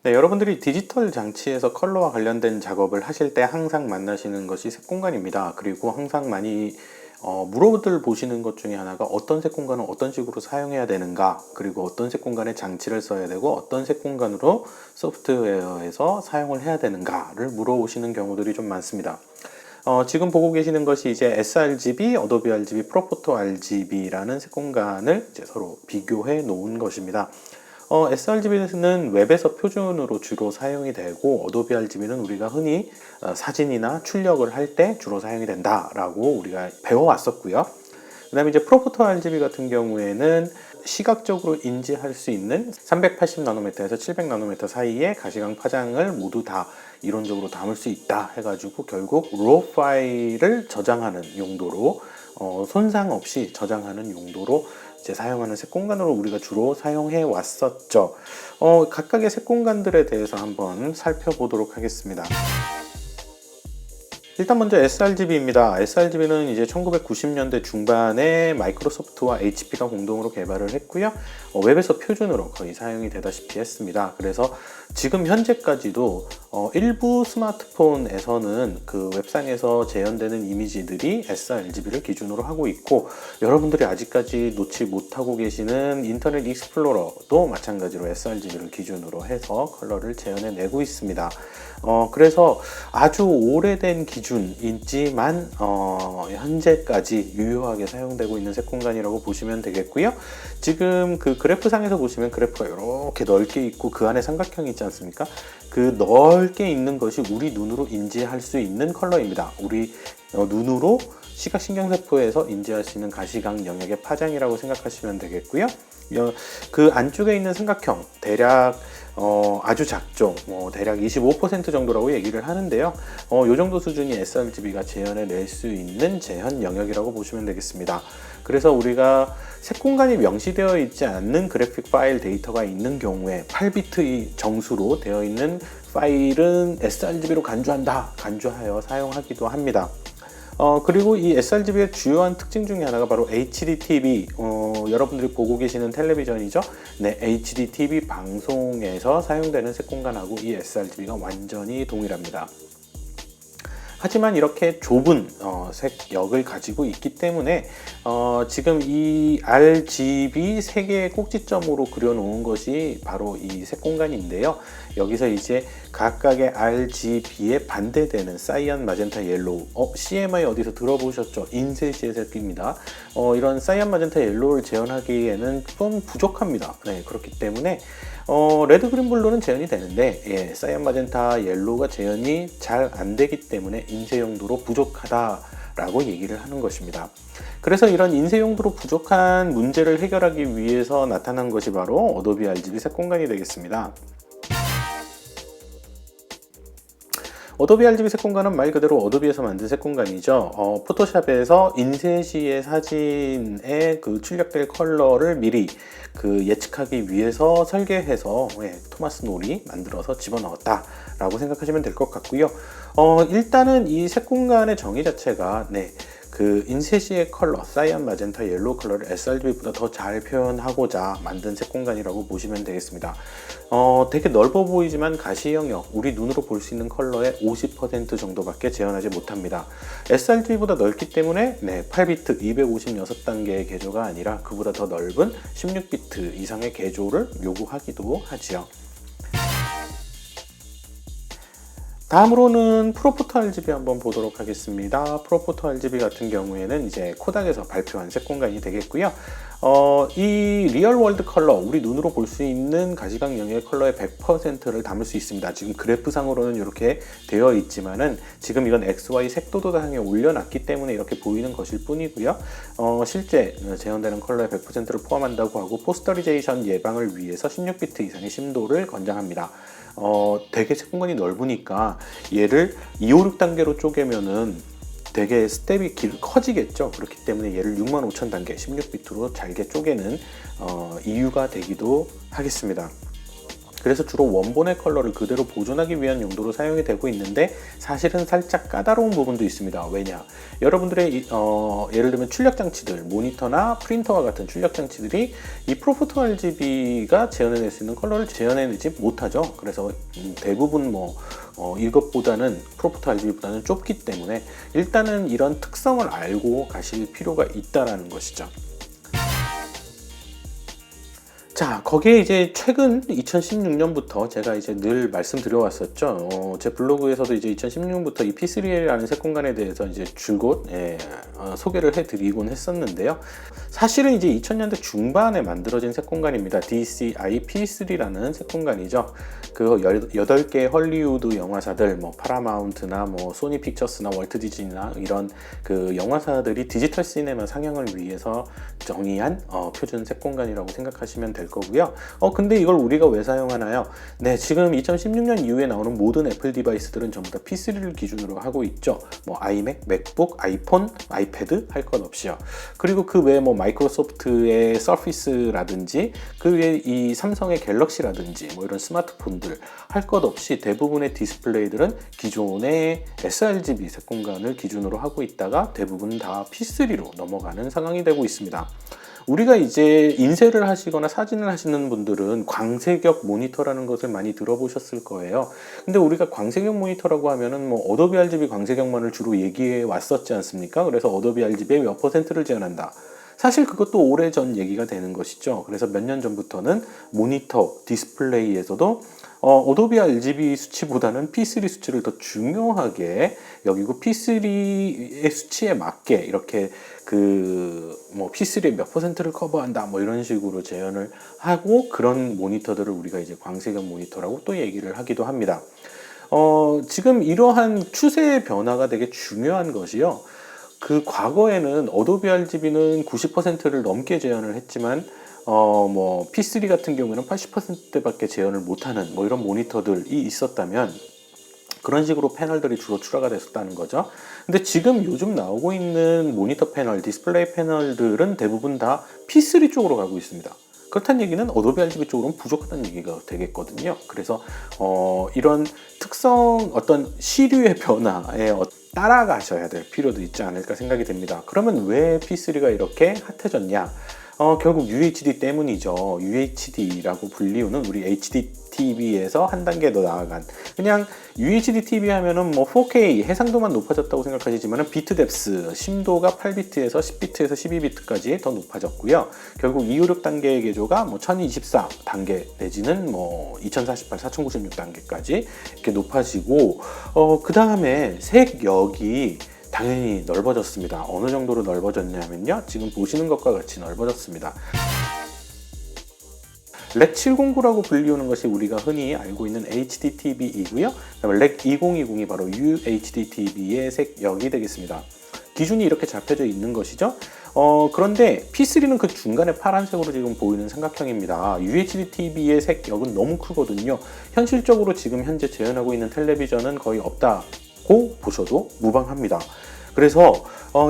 네, 여러분들이 디지털 장치에서 컬러와 관련된 작업을 하실 때 항상 만나시는 것이 색공간입니다. 그리고 항상 많이 물어들 보시는 것 중에 하나가 어떤 색공간을 어떤 식으로 사용해야 되는가, 그리고 어떤 색공간에 장치를 써야 되고 어떤 색공간으로 소프트웨어에서 사용을 해야 되는가를 물어보시는 경우들이 좀 많습니다. 지금 보고 계시는 것이 이제 sRGB, 어도비 RGB, 프로포토 RGB라는 색공간을 이제 서로 비교해 놓은 것입니다. sRGB는 웹에서 표준으로 주로 사용이 되고, 어도비 RGB는 우리가 흔히 사진이나 출력을 할 때 주로 사용이 된다라고 우리가 배워왔었고요. 그 다음에 이제 프로포토 RGB 같은 경우에는 시각적으로 인지할 수 있는 380나노미터에서 700나노미터 사이의 가시광 파장을 모두 다 이론적으로 담을 수 있다 해가지고 결국 RAW 파일을 저장하는 용도로, 손상 없이 저장하는 용도로 이제 사용하는 색공간으로 우리가 주로 사용해 왔었죠. 각각의 색공간들에 대해서 한번 살펴보도록 하겠습니다. 일단 먼저 sRGB입니다. sRGB는 이제 1990년대 중반에 마이크로소프트와 HP가 공동으로 개발을 했고요. 웹에서 표준으로 거의 사용이 되다시피 했습니다. 그래서 지금 현재까지도 일부 스마트폰에서는 그 웹상에서 재현되는 이미지들이 sRGB를 기준으로 하고 있고, 여러분들이 아직까지 놓지 못하고 계시는 인터넷 익스플로러도 마찬가지로 sRGB를 기준으로 해서 컬러를 재현해내고 있습니다. 그래서 아주 오래된 기준이지만 현재까지 유효하게 사용되고 있는 색공간이라고 보시면 되겠고요. 지금 그 그래프상에서 보시면 그래프가 이렇게 넓게 있고 그 안에 삼각형이 있지 않습니까? 그 넓게 있는 것이 우리 눈으로 인지할 수 있는 컬러입니다. 우리 눈으로 시각신경세포에서 인지할 수 있는 가시광 영역의 파장이라고 생각하시면 되겠고요. 그 안쪽에 있는 삼각형 대략 아주 작죠. 대략 25% 정도라고 얘기를 하는데요. 이 정도 수준이 sRGB가 재현해낼 수 있는 재현 영역이라고 보시면 되겠습니다. 그래서 우리가 색공간이 명시되어 있지 않는 그래픽 파일 데이터가 있는 경우에 8비트 정수로 되어 있는 파일은 sRGB로 간주하여 사용하기도 합니다. 그리고 이 sRGB의 주요한 특징 중에 하나가 바로 HDTV, 여러분들이 보고 계시는 텔레비전이죠. 네, HDTV 방송에서 사용되는 색공간하고 이 sRGB가 완전히 동일합니다. 하지만 이렇게 좁은 색역을 가지고 있기 때문에 지금 이 RGB 3개의 꼭지점으로 그려놓은 것이 바로 이 색공간인데요. 여기서 이제 각각의 RGB에 반대되는 사이언, 마젠타, 옐로우, CMI 어디서 들어보셨죠? 인쇄시의 색입니다. 이런 사이언, 마젠타, 옐로우를 재현하기에는 좀 부족합니다. 네, 그렇기 때문에 레드, 그린, 블루는 재현이 되는데, 사이언, 마젠타, 옐로우가 재현이 잘 안 되기 때문에 인쇄 용도로 부족하다라고 얘기를 하는 것입니다. 그래서 이런 인쇄 용도로 부족한 문제를 해결하기 위해서 나타난 것이 바로 어도비 RGB 색공간이 되겠습니다. 어도비 RGB 색공간은 말 그대로 어도비에서 만든 색공간이죠. 포토샵에서 인쇄 시의 사진에 그 출력될 컬러를 미리 예측하기 위해서 설계해서 토마스 놀이 만들어서 집어넣었다 라고 생각하시면 될 것 같고요. 일단은 이 색공간의 정의 자체가 그 인쇄 시의 컬러, 사이언, 마젠타, 옐로우 컬러를 sRGB보다 더 잘 표현하고자 만든 색공간이라고 보시면 되겠습니다. 되게 넓어 보이지만 가시 영역, 우리 눈으로 볼 수 있는 컬러의 50% 정도밖에 재현하지 못합니다. sRGB보다 넓기 때문에 8비트 256단계의 개조가 아니라 그보다 더 넓은 16비트 이상의 개조를 요구하기도 하지요. 다음으로는 프로포토 RGB 한번 보도록 하겠습니다. 프로포토 RGB 같은 경우에는 이제 코닥에서 발표한 색공간이 되겠고요. 이 리얼 월드 컬러, 우리 눈으로 볼 수 있는 가시광 영역의 컬러의 100%를 담을 수 있습니다. 지금 그래프상으로는 이렇게 되어 있지만은 지금 이건 XY 색도도상에 올려놨기 때문에 이렇게 보이는 것일 뿐이고요. 실제 재현되는 컬러의 100%를 포함한다고 하고, 포스터리제이션 예방을 위해서 16비트 이상의 심도를 권장합니다. 되게 색공간이 넓으니까 얘를 256단계로 쪼개면은 되게 스텝이 커지겠죠. 그렇기 때문에 얘를 65,000단계 16비트로 잘게 쪼개는 이유가 되기도 하겠습니다. 그래서 주로 원본의 컬러를 그대로 보존하기 위한 용도로 사용이 되고 있는데 사실은 살짝 까다로운 부분도 있습니다. 왜냐? 여러분들의 예를 들면 출력 장치들, 모니터나 프린터와 같은 출력 장치들이 이 프로포터 RGB가 재현해낼 수 있는 컬러를 재현해내지 못하죠. 그래서 대부분 이것보다는 프로포터 RGB보다는 좁기 때문에 일단은 이런 특성을 알고 가실 필요가 있다라는 것이죠. 자, 거기에 이제 최근 2016년부터 제가 이제 늘 말씀드려왔었죠. 제 블로그에서도 이제 2016년부터 이 P3L이라는 색공간에 대해서 이제 줄곧 소개를 해드리곤 했었는데요. 사실은 이제 2000년대 중반에 만들어진 색공간입니다. DCI P3라는 색공간이죠. 그 8개의 헐리우드 영화사들, 파라마운트나 소니 픽처스나 월트 디즈니나 이런 그 영화사들이 디지털 시네마 상영을 위해서 정의한 표준 색공간이라고 생각하시면 될 거고요. 근데 이걸 우리가 왜 사용하나요? 네, 지금 2016년 이후에 나오는 모든 애플 디바이스들은 전부 다 P3를 기준으로 하고 있죠. 아이맥, 맥북, 아이폰, 아이패드 할 것 없이요. 그리고 그 외에 마이크로소프트의 서피스라든지 그 외에 이 삼성의 갤럭시라든지 이런 스마트폰들 할 것 없이 대부분의 디스플레이들은 기존의 sRGB 색공간을 기준으로 하고 있다가 대부분 다 P3로 넘어가는 상황이 되고 있습니다. 우리가 이제 인쇄를 하시거나 사진을 하시는 분들은 광색역 모니터라는 것을 많이 들어보셨을 거예요. 근데 우리가 광색역 모니터라고 하면은 어도비 RGB 광색역만을 주로 얘기해 왔었지 않습니까? 그래서 어도비 RGB의 몇 %를 제한한다. 사실 그것도 오래전 얘기가 되는 것이죠. 그래서 몇 년 전부터는 모니터, 디스플레이에서도 어도비 RGB 수치보다는 P3 수치를 더 중요하게 여기고 P3의 수치에 맞게 이렇게 P3의 몇 %를 커버한다 이런 식으로 재현을 하고 그런 모니터들을 우리가 이제 광색역 모니터라고 또 얘기를 하기도 합니다. 지금 이러한 추세의 변화가 되게 중요한 것이요. 그 과거에는 어도비 RGB는 90%를 넘게 재현을 했지만 P3 같은 경우에는 80%밖에 재현을 못하는 이런 모니터들이 있었다면 그런 식으로 패널들이 주로 출하가 됐었다는 거죠. 근데 지금 요즘 나오고 있는 모니터 패널, 디스플레이 패널들은 대부분 다 P3 쪽으로 가고 있습니다. 그렇다는 얘기는 어도비 RGB 쪽으로는 부족하다는 얘기가 되겠거든요. 그래서 이런 특성, 어떤 시류의 변화에 따라가셔야 될 필요도 있지 않을까 생각이 됩니다. 그러면 왜 P3가 이렇게 핫해졌냐? 결국 UHD 때문이죠. UHD라고 불리우는 우리 HD TV에서 한 단계 더 나아간 그냥 UHD TV 하면은 4K 해상도만 높아졌다고 생각하시지만은 비트 뎁스 심도가 8비트에서 10비트에서 12비트까지 더 높아졌고요. 결국 256단계의 개조가 1024 단계 내지는 2048, 4096 단계까지 이렇게 높아지고 그 다음에 색역이 당연히 넓어졌습니다. 어느 정도로 넓어졌냐면요. 지금 보시는 것과 같이 넓어졌습니다. 렉 709라고 불리우는 것이 우리가 흔히 알고 있는 HDTV이고요. 렉 2020이 바로 UHDTV의 색역이 되겠습니다. 기준이 이렇게 잡혀져 있는 것이죠. 그런데 P3는 그 중간에 파란색으로 지금 보이는 삼각형입니다. UHD-TV의 색역은 너무 크거든요. 현실적으로 지금 현재 재현하고 있는 텔레비전은 거의 없다고 보셔도 무방합니다. 그래서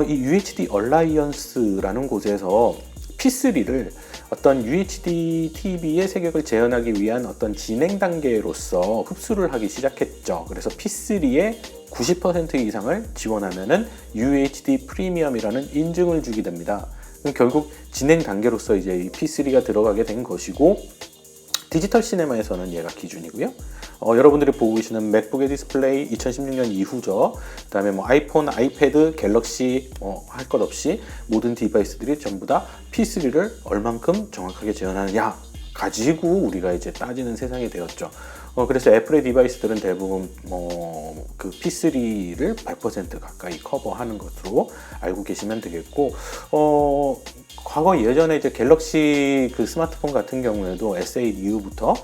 이 UHD 얼라이언스라는 곳에서 P3를 어떤 UHD TV의 색역을 재현하기 위한 어떤 진행 단계로서 흡수를 하기 시작했죠. 그래서 P3의 90% 이상을 지원하면은 UHD 프리미엄이라는 인증을 주게 됩니다. 결국 진행 단계로서 이제 이 P3가 들어가게 된 것이고, 디지털 시네마에서는 얘가 기준이고요. 여러분들이 보고 계시는 맥북의 디스플레이 2016년 이후죠. 그 다음에 아이폰, 아이패드, 갤럭시 할 것 없이 모든 디바이스들이 전부 다 P3를 얼만큼 정확하게 재현하느냐 가지고 우리가 이제 따지는 세상이 되었죠. 그래서 애플의 디바이스들은 대부분 그 P3를 100% 가까이 커버하는 것으로 알고 계시면 되겠고, 과거 예전에 이제 갤럭시 그 스마트폰 같은 경우에도 S8 이후부터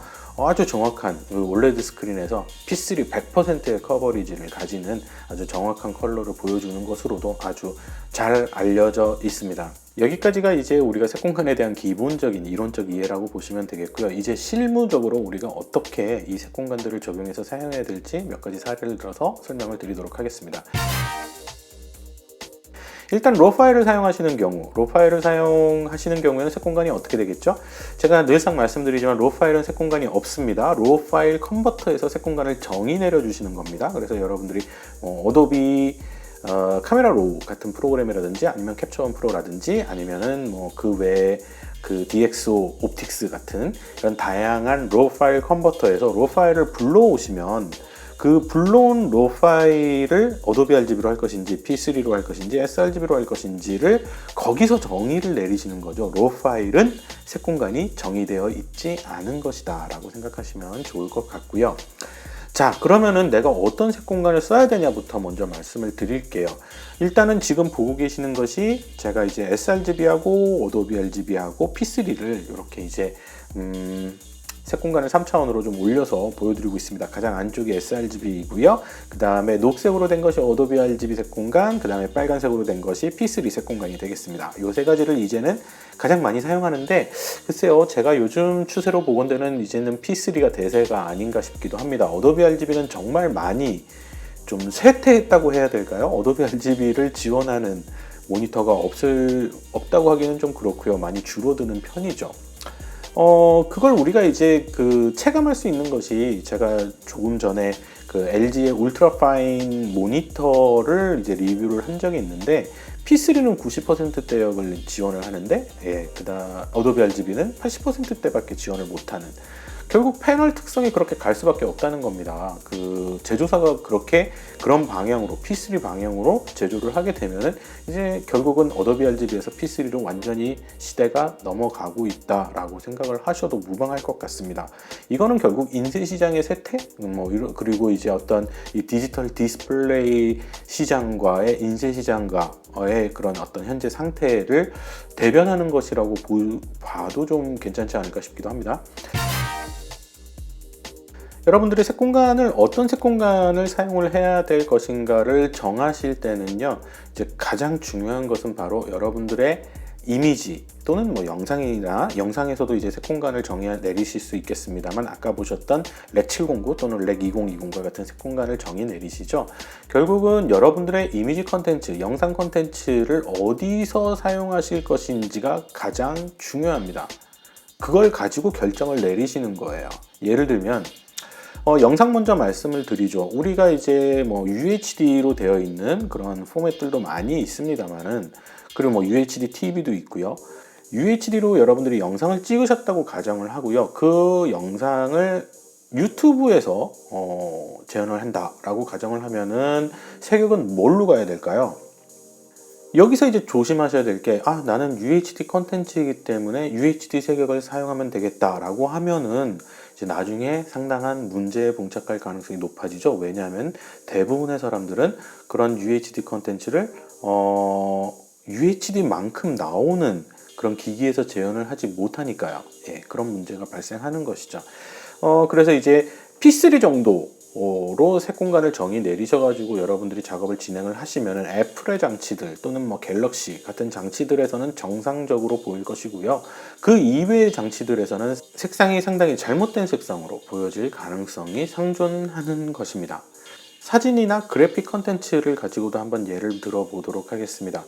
아주 정확한 올레드 스크린에서 P3 100%의 커버리지를 가지는 아주 정확한 컬러를 보여주는 것으로도 아주 잘 알려져 있습니다. 여기까지가 이제 우리가 색공간에 대한 기본적인 이론적 이해라고 보시면 되겠고요. 이제 실무적으로 우리가 어떻게 이 색공간들을 적용해서 사용해야 될지 몇 가지 사례를 들어서 설명을 드리도록 하겠습니다. 일단 로 파일을 사용하시는 경우에는 색 공간이 어떻게 되겠죠? 제가 늘상 말씀드리지만 로 파일은 색 공간이 없습니다. 로 파일 컨버터에서 색 공간을 정의 내려주시는 겁니다. 그래서 여러분들이 어도비 카메라 로우 같은 프로그램이라든지 아니면 캡처원 프로라든지 아니면은 뭐 그 외에 그 DxO 옵틱스 같은 이런 다양한 로 파일 컨버터에서 로 파일을 불러오시면 그 불러온 로 파일을 어도비 RGB로 할 것인지 P3로 할 것인지 sRGB로 할 것인지를 거기서 정의를 내리시는 거죠. 로 파일은 색 공간이 정의되어 있지 않은 것이다 라고 생각하시면 좋을 것 같고요. 자, 그러면은 내가 어떤 색 공간을 써야 되냐부터 먼저 말씀을 드릴게요. 일단은 지금 보고 계시는 것이 제가 이제 sRGB하고 어도비 RGB하고 P3를 이렇게 이제 색 공간을 3차원으로 좀 올려서 보여드리고 있습니다. 가장 안쪽이 sRGB이고요. 그 다음에 녹색으로 된 것이 어도비 RGB 색 공간, 그 다음에 빨간색으로 된 것이 P3 색 공간이 되겠습니다. 이 세 가지를 이제는 가장 많이 사용하는데, 글쎄요, 제가 요즘 추세로 보건대는 이제는 P3가 대세가 아닌가 싶기도 합니다. 어도비 RGB는 정말 많이 좀 쇠퇴했다고 해야 될까요? 어도비 RGB를 지원하는 모니터가 없다고 하기는 좀 그렇고요. 많이 줄어드는 편이죠. 그걸 우리가 이제 체감할 수 있는 것이, 제가 조금 전에 그 LG의 울트라 파인 모니터를 이제 리뷰를 한 적이 있는데, P3는 90%대역을 지원을 하는데, 어도비 RGB는 80%대밖에 지원을 못하는, 결국 패널 특성이 그렇게 갈 수밖에 없다는 겁니다. 그 제조사가 그렇게 그런 방향으로 P3 방향으로 제조를 하게 되면은 이제 결국은 어도비 RGB에서 P3로 완전히 시대가 넘어가고 있다라고 생각을 하셔도 무방할 것 같습니다. 이거는 결국 인쇄 시장의 쇠퇴, 그리고 이제 어떤 이 디지털 디스플레이 시장과의 인쇄 시장과의 그런 어떤 현재 상태를 대변하는 것이라고 봐도 좀 괜찮지 않을까 싶기도 합니다. 여러분들이 색 공간을 어떤 색 공간을 사용을 해야 될 것인가를 정하실 때는요, 이제 가장 중요한 것은 바로 여러분들의 이미지 또는 뭐 영상에서도 이제 색 공간을 내리실 수 있겠습니다만, 아까 보셨던 렉 709 또는 렉 2020과 같은 색 공간을 정의 내리시죠. 결국은 여러분들의 이미지 컨텐츠, 영상 컨텐츠를 어디서 사용하실 것인지가 가장 중요합니다. 그걸 가지고 결정을 내리시는 거예요. 예를 들면 영상 먼저 말씀을 드리죠. 우리가 이제 뭐 UHD로 되어 있는 그런 포맷들도 많이 있습니다만은, 그리고 뭐 UHD TV도 있고요. UHD로 여러분들이 영상을 찍으셨다고 가정을 하고요. 그 영상을 유튜브에서 재현을 한다라고 가정을 하면은 색역은 뭘로 가야 될까요? 여기서 이제 조심하셔야 될 게, 나는 UHD 컨텐츠이기 때문에 UHD 색역을 사용하면 되겠다라고 하면은 이제 나중에 상당한 문제에 봉착할 가능성이 높아지죠. 왜냐하면 대부분의 사람들은 그런 UHD 컨텐츠를 UHD만큼 나오는 그런 기기에서 재현을 하지 못하니까요. 그런 문제가 발생하는 것이죠. 그래서 이제 P3 정도로 색 공간을 정의 내리셔가지고 여러분들이 작업을 진행을 하시면은 애플의 장치들 또는 뭐 갤럭시 같은 장치들에서는 정상적으로 보일 것이고요. 그 이외의 장치들에서는 색상이 상당히 잘못된 색상으로 보여질 가능성이 상존하는 것입니다. 사진이나 그래픽 컨텐츠를 가지고도 한번 예를 들어 보도록 하겠습니다.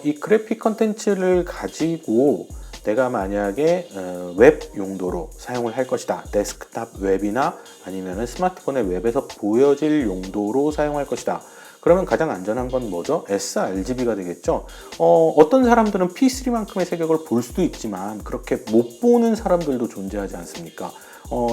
이 그래픽 컨텐츠를 가지고 내가 만약에 웹 용도로 사용을 할 것이다. 데스크탑 웹이나 아니면 스마트폰의 웹에서 보여질 용도로 사용할 것이다. 그러면 가장 안전한 건 뭐죠? sRGB가 되겠죠. 어떤 사람들은 P3만큼의 색역을 볼 수도 있지만 그렇게 못 보는 사람들도 존재하지 않습니까?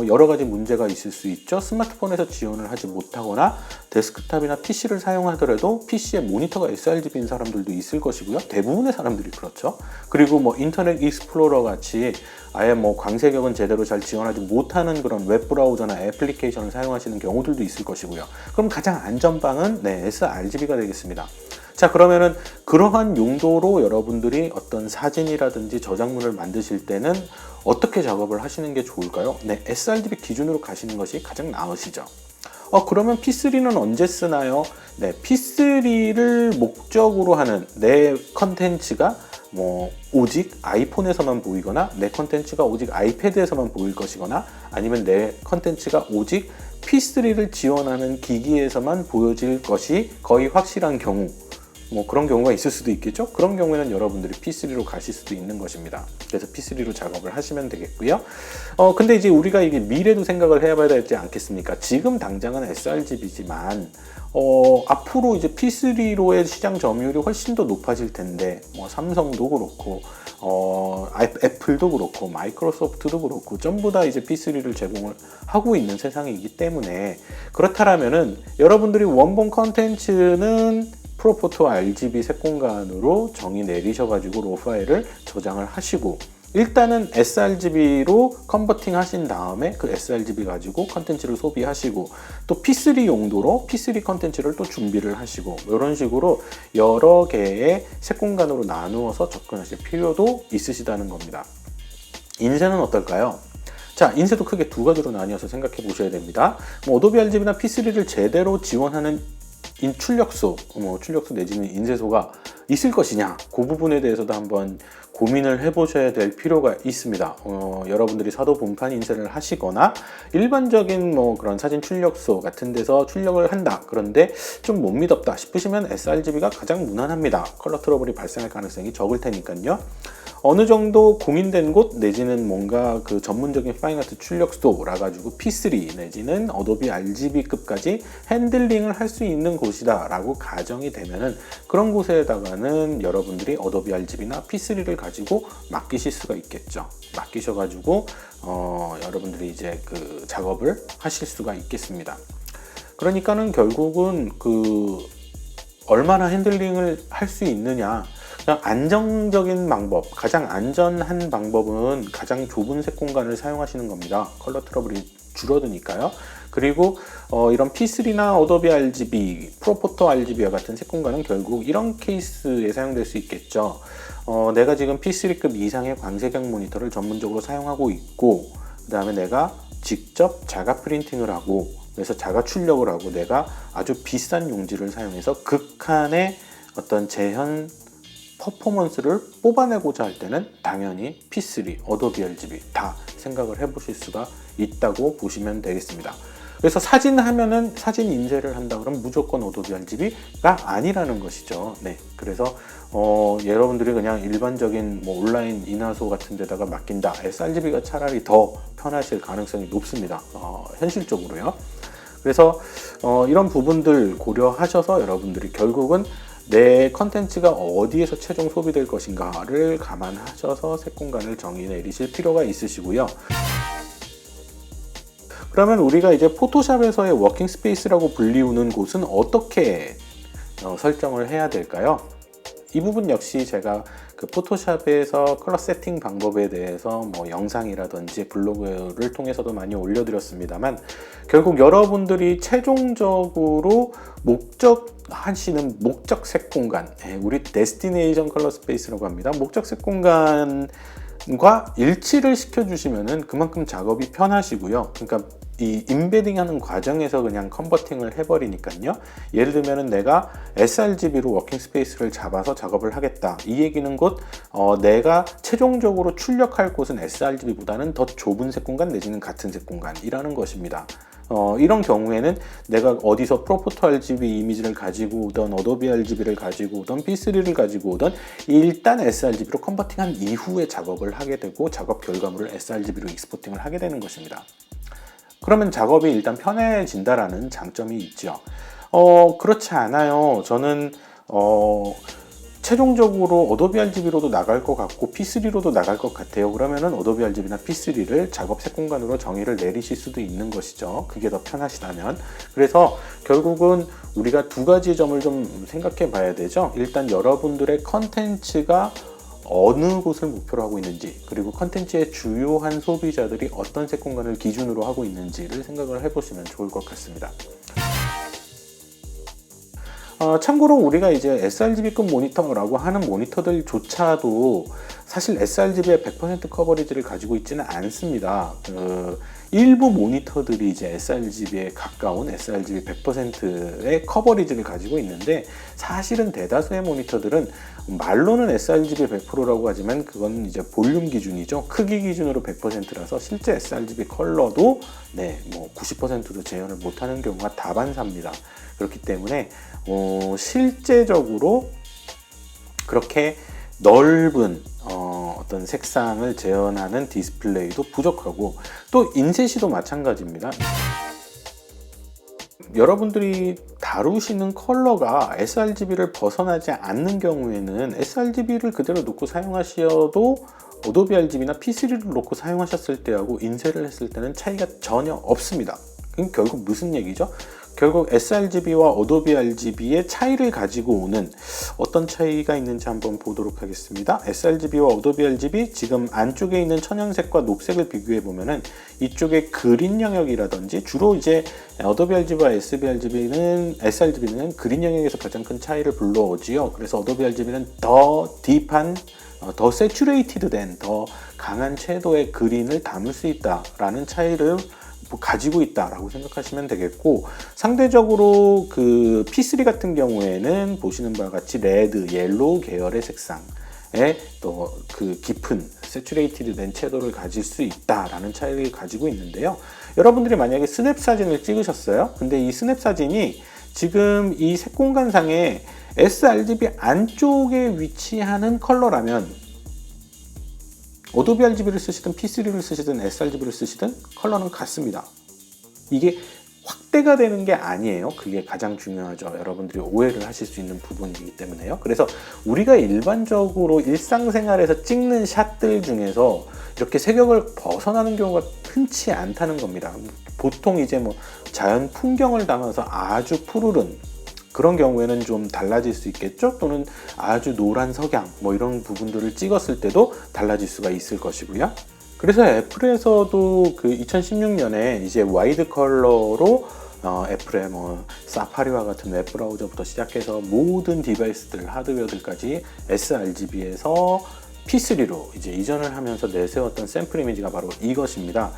여러 가지 문제가 있을 수 있죠. 스마트폰에서 지원을 하지 못하거나 데스크탑이나 PC를 사용하더라도 PC에 모니터가 sRGB인 사람들도 있을 것이고요. 대부분의 사람들이 그렇죠. 그리고 뭐 인터넷 익스플로러 같이 아예 뭐 광색역은 제대로 잘 지원하지 못하는 그런 웹브라우저나 애플리케이션을 사용하시는 경우들도 있을 것이고요. 그럼 가장 안전방은 sRGB가 되겠습니다. 자, 그러면은 그러한 용도로 여러분들이 어떤 사진이라든지 저작물을 만드실 때는 어떻게 작업을 하시는 게 좋을까요? sRGB 기준으로 가시는 것이 가장 나으시죠. 그러면 P3는 언제 쓰나요? P3를 목적으로 하는 내 컨텐츠가 뭐 오직 아이폰에서만 보이거나 내 컨텐츠가 오직 아이패드에서만 보일 것이거나 아니면 내 컨텐츠가 오직 P3를 지원하는 기기에서만 보여질 것이 거의 확실한 경우, 뭐 그런 경우가 있을 수도 있겠죠. 그런 경우에는 여러분들이 P3로 가실 수도 있는 것입니다. 그래서 P3로 작업을 하시면 되겠고요. 근데 이제 우리가 이게 미래도 생각을 해봐야 되지 않겠습니까? 지금 당장은 sRGB지만 앞으로 이제 P3로의 시장 점유율이 훨씬 더 높아질 텐데, 뭐 삼성도 그렇고 애플도 그렇고 마이크로소프트도 그렇고 전부 다 이제 P3를 제공을 하고 있는 세상이기 때문에, 그렇다면은 여러분들이 원본 컨텐츠는 프로포토 RGB 색공간으로 정의 내리셔가지고 로 파일을 저장을 하시고, 일단은 sRGB로 컨버팅 하신 다음에 그 sRGB 가지고 컨텐츠를 소비하시고, 또 P3 용도로 P3 컨텐츠를 또 준비를 하시고, 이런 식으로 여러 개의 색공간으로 나누어서 접근하실 필요도 있으시다는 겁니다. 인쇄는 어떨까요? 자, 인쇄도 크게 두 가지로 나뉘어서 생각해 보셔야 됩니다. 어도비 RGB나 P3를 제대로 지원하는 출력소, 출력소 내지는 인쇄소가 있을 것이냐, 그 부분에 대해서도 한번 고민을 해보셔야 될 필요가 있습니다. 여러분들이 사도 분판 인쇄를 하시거나 일반적인 그런 사진 출력소 같은 데서 출력을 한다, 그런데 좀 못 믿었다 싶으시면 sRGB가 가장 무난합니다. 컬러 트러블이 발생할 가능성이 적을 테니까요. 어느 정도 공인된 곳 내지는 뭔가 그 전문적인 파인아트 출력소라 가지고 P3 내지는 어도비 RGB급까지 핸들링을 할 수 있는 곳이다 라고 가정이 되면은, 그런 곳에다가는 여러분들이 어도비 RGB나 P3를 가지고 맡기실 수가 있겠죠. 맡기셔가지고 여러분들이 이제 그 작업을 하실 수가 있겠습니다. 그러니까는 결국은 얼마나 핸들링을 할 수 있느냐, 그냥 안정적인 방법, 가장 안전한 방법은 가장 좁은 색 공간을 사용하시는 겁니다. 컬러 트러블이 줄어드니까요. 그리고 이런 P3나 어도비 RGB, 프로포터 RGB와 같은 색 공간은 결국 이런 케이스에 사용될 수 있겠죠. 내가 지금 P3급 이상의 광색형 모니터를 전문적으로 사용하고 있고, 그 다음에 내가 직접 자가 프린팅을 하고, 그래서 자가 출력을 하고, 내가 아주 비싼 용지를 사용해서 극한의 어떤 재현 퍼포먼스를 뽑아내고자 할 때는 당연히 P3, 어도비 RGB 다 생각을 해보실 수가 있다고 보시면 되겠습니다. 그래서 사진 하면은 사진 인쇄를 한다 그러면 무조건 어도비 RGB가 아니라는 것이죠. 네, 그래서 여러분들이 그냥 일반적인 온라인 인화소 같은 데다가 맡긴다, sRGB가 차라리 더 편하실 가능성이 높습니다. 현실적으로요. 그래서 이런 부분들 고려하셔서 여러분들이 결국은 내 컨텐츠가 어디에서 최종 소비될 것인가를 감안하셔서 색 공간을 정의 내리실 필요가 있으시고요. 그러면 우리가 이제 포토샵에서의 워킹 스페이스라고 불리우는 곳은 어떻게 설정을 해야 될까요? 이 부분 역시 제가 그 포토샵에서 컬러 세팅 방법에 대해서 영상이라든지 블로그를 통해서도 많이 올려드렸습니다만, 결국 여러분들이 최종적으로 목적하시는 목적색 공간, 우리 데스티네이션 컬러 스페이스라고 합니다. 목적색 공간과 일치를 시켜주시면은 그만큼 작업이 편하시고요. 그러니까 이 임베딩 하는 과정에서 그냥 컨버팅을 해버리니까요. 예를 들면은 내가 sRGB로 워킹 스페이스를 잡아서 작업을 하겠다, 이 얘기는 곧 내가 최종적으로 출력할 곳은 sRGB보다는 더 좁은 색 공간 내지는 같은 색 공간이라는 것입니다. 이런 경우에는 내가 어디서 프로포터 RGB 이미지를 가지고 오던 어도비 RGB를 가지고 오던 P3를 가지고 오던 일단 sRGB로 컨버팅한 이후에 작업을 하게 되고, 작업 결과물을 sRGB로 익스포팅을 하게 되는 것입니다. 그러면 작업이 일단 편해진다라는 장점이 있죠. 그렇지 않아요. 저는 최종적으로 어도비 RGB로도 나갈 것 같고 P3로도 나갈 것 같아요. 그러면은 어도비 RGB나 P3를 작업 색 공간으로 정의를 내리실 수도 있는 것이죠. 그게 더 편하시다면. 그래서 결국은 우리가 두 가지 점을 좀 생각해 봐야 되죠. 일단 여러분들의 컨텐츠가 어느 곳을 목표로 하고 있는지, 그리고 컨텐츠의 주요한 소비자들이 어떤 색 공간을 기준으로 하고 있는지를 생각을 해보시면 좋을 것 같습니다. 참고로 우리가 이제 sRGB급 모니터라고 하는 모니터들조차도 사실 sRGB의 100% 커버리지를 가지고 있지는 않습니다. 일부 모니터들이 이제 sRGB에 가까운 sRGB 100%의 커버리지를 가지고 있는데, 사실은 대다수의 모니터들은 말로는 sRGB 100%라고 하지만 그건 이제 볼륨 기준이죠. 크기 기준으로 100%라서 실제 sRGB 컬러도 90%도 재현을 못하는 경우가 다반사입니다. 그렇기 때문에 실제적으로 그렇게 넓은 어떤 색상을 재현하는 디스플레이도 부족하고, 또 인쇄시도 마찬가지입니다. 여러분들이 다루시는 컬러가 sRGB를 벗어나지 않는 경우에는 sRGB를 그대로 놓고 사용하셔도 어도비 RGB나 P3를 놓고 사용하셨을 때하고 인쇄를 했을 때는 차이가 전혀 없습니다. 그럼 결국 무슨 얘기죠? 결국 sRGB와 어도비 RGB의 차이를 가지고 오는, 어떤 차이가 있는지 한번 보도록 하겠습니다. sRGB와 어도비 RGB, 지금 안쪽에 있는 천연색과 녹색을 비교해 보면은 이쪽에 그린 영역이라든지, 주로 이제 어도비 RGB와 sRGB는 그린 영역에서 가장 큰 차이를 불러오지요. 그래서 어도비 RGB는 더 딥한, 더 세츄레이티드 된, 더 강한 채도의 그린을 담을 수 있다라는 차이를 가지고 있다라고 생각하시면 되겠고, 상대적으로 그 P3 같은 경우에는 보시는 바와 같이 레드, 옐로우 계열의 색상에 또 그 깊은 세츄레이티드 된 채도를 가질 수 있다라는 차이를 가지고 있는데요. 여러분들이 만약에 스냅 사진을 찍으셨어요. 근데 이 스냅 사진이 지금 이 색공간상에 sRGB 안쪽에 위치하는 컬러라면 어도비 RGB를 쓰시든 P3를 쓰시든 sRGB를 쓰시든 컬러는 같습니다. 이게 확대가 되는 게 아니에요. 그게 가장 중요하죠. 여러분들이 오해를 하실 수 있는 부분이기 때문에요. 그래서 우리가 일반적으로 일상생활에서 찍는 샷들 중에서 이렇게 색역을 벗어나는 경우가 흔치 않다는 겁니다. 보통 이제 뭐 자연 풍경을 담아서 아주 푸르른 그런 경우에는 좀 달라질 수 있겠죠. 또는 아주 노란 석양 뭐 이런 부분들을 찍었을 때도 달라질 수가 있을 것이고요. 그래서 애플에서도 그 2016년에 이제 와이드 컬러로 애플의 뭐 사파리와 같은 웹브라우저부터 시작해서 모든 디바이스들, 하드웨어들까지 sRGB에서 P3로 이제 이전을 하면서 내세웠던 샘플 이미지가 바로 이것입니다.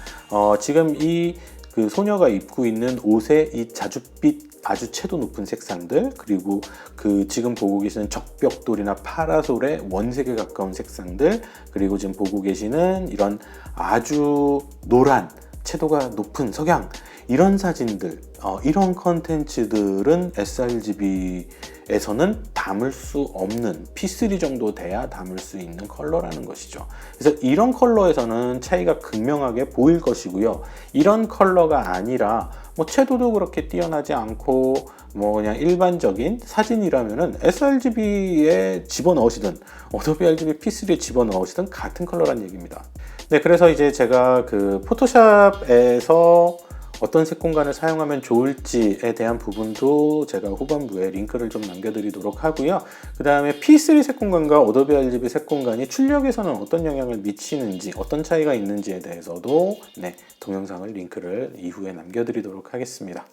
지금 이 그 소녀가 입고 있는 옷의 이 자줏빛 아주 채도 높은 색상들, 그리고 그 지금 보고 계시는 적벽돌이나 파라솔의 원색에 가까운 색상들, 그리고 지금 보고 계시는 이런 아주 노란 채도가 높은 석양, 이런 사진들, 이런 컨텐츠들은 sRGB에서는 담을 수 없는, P3 정도 돼야 담을 수 있는 컬러라는 것이죠. 그래서 이런 컬러에서는 차이가 극명하게 보일 것이고요. 이런 컬러가 아니라 뭐 채도도 그렇게 뛰어나지 않고 뭐 그냥 일반적인 사진이라면은 sRGB에 집어넣으시든 어도비 RGB P3에 집어넣으시든 같은 컬러란 얘기입니다. 네, 그래서 이제 제가 그 포토샵에서 어떤 색 공간을 사용하면 좋을지에 대한 부분도 제가 후반부에 링크를 좀 남겨드리도록 하고요. 그 다음에 P3 색 공간과 어도비 RGB 색 공간이 출력에서는 어떤 영향을 미치는지, 어떤 차이가 있는지에 대해서도 동영상을 링크를 이후에 남겨드리도록 하겠습니다.